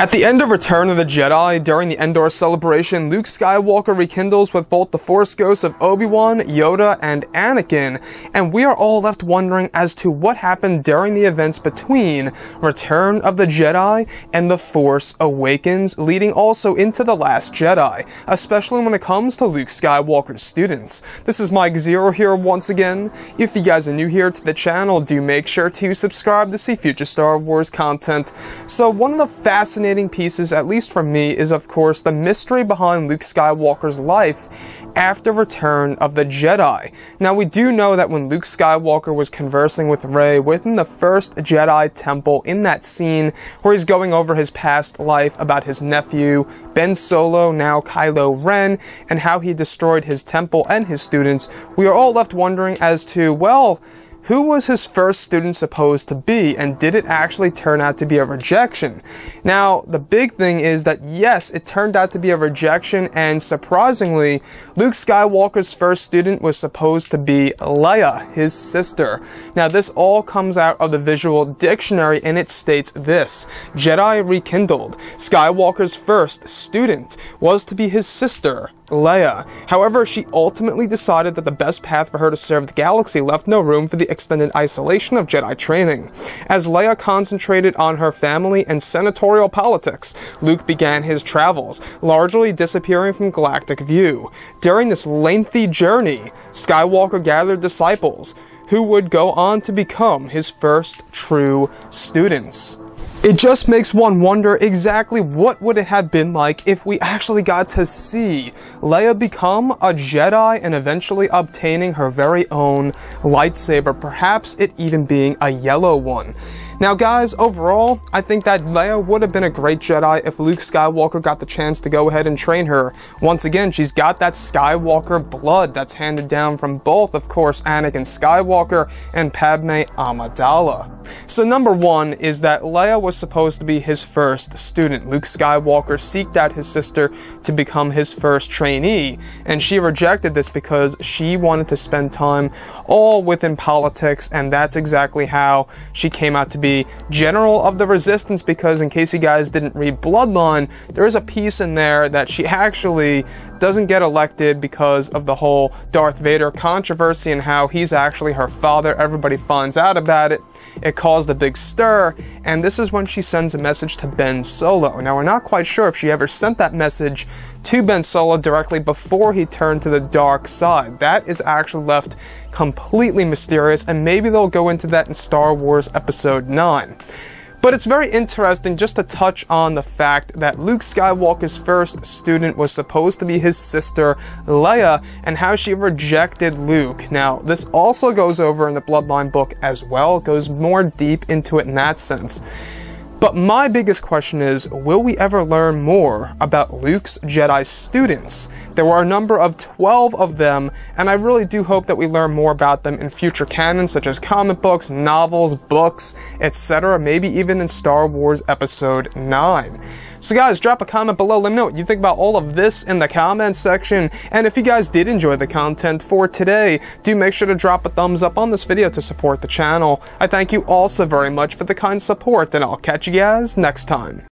At the end of Return of the Jedi, during the Endor celebration, Luke Skywalker rekindles with both the Force ghosts of Obi-Wan, Yoda, and Anakin, and we are all left wondering as to what happened during the events between Return of the Jedi and The Force Awakens, leading also into The Last Jedi, especially when it comes to Luke Skywalker's students. This is Mike Zero here once again. If you guys are new here to the channel, do make sure to subscribe to see future Star Wars content. So one of the fascinating pieces, at least for me, is of course the mystery behind Luke Skywalker's life after Return of the Jedi. Now we do know that when Luke Skywalker was conversing with Rey within the first Jedi temple, in that scene where he's going over his past life about his nephew, Ben Solo, now KYLO Ren, and how he destroyed his temple and his students, we are all left wondering as to, well, who was his first student supposed to be, and did it actually turn out to be a rejection? Now, the big thing is that yes, it turned out to be a rejection, and surprisingly, Luke Skywalker's first student was supposed to be Leia, his sister. Now, this all comes out of the visual dictionary, and it states this: Jedi rekindled. Skywalker's first student was to be his sister, Leia. However, she ultimately decided that the best path for her to serve the galaxy left no room for the extended isolation of Jedi training. As Leia concentrated on her family and senatorial politics, Luke began his travels, largely disappearing from galactic view. During this lengthy journey, Skywalker gathered disciples who would go on to become his first true students. It just makes one wonder exactly what would it have been like if we actually got to see Leia become a Jedi and eventually obtaining her very own lightsaber, perhaps it even being a yellow one. Now guys, overall, I think that Leia would have been a great Jedi if Luke Skywalker got the chance to go ahead and train her. Once again, she's got that Skywalker blood that's handed down from both, of course, Anakin Skywalker and Padme Amidala. So number one is that Leia was supposed to be his first student. Luke Skywalker sought out his sister to become his first trainee, and she rejected this because she wanted to spend time all within politics, and that's exactly how she came out to be General of the Resistance, because in case you guys didn't read Bloodline, there is a piece in there that she actually doesn't get elected because of the whole Darth Vader controversy and how he's actually her father. Everybody finds out about it. It caused a big stir, and this is when she sends a message to Ben Solo. Now, we're not quite sure if she ever sent that message to Ben Solo directly before he turned to the dark side. That is actually left completely mysterious, and maybe they'll go into that in Star Wars Episode 9. But it's very interesting just to touch on the fact that Luke Skywalker's first student was supposed to be his sister, Leia, and how she rejected Luke. Now, this also goes over in the Bloodline book as well. It goes more deep into it in that sense. But my biggest question is, will we ever learn more about Luke's Jedi students? There were a number of 12 of them, and I really do hope that we learn more about them in future canon, such as comic books, novels, books, etc., maybe even in Star Wars Episode 9. So guys, drop a comment below, let me know what you think about all of this in the comments section, and if you guys did enjoy the content for today, do make sure to drop a thumbs up on this video to support the channel. I thank you all so very much for the kind support, and I'll catch you guys next time.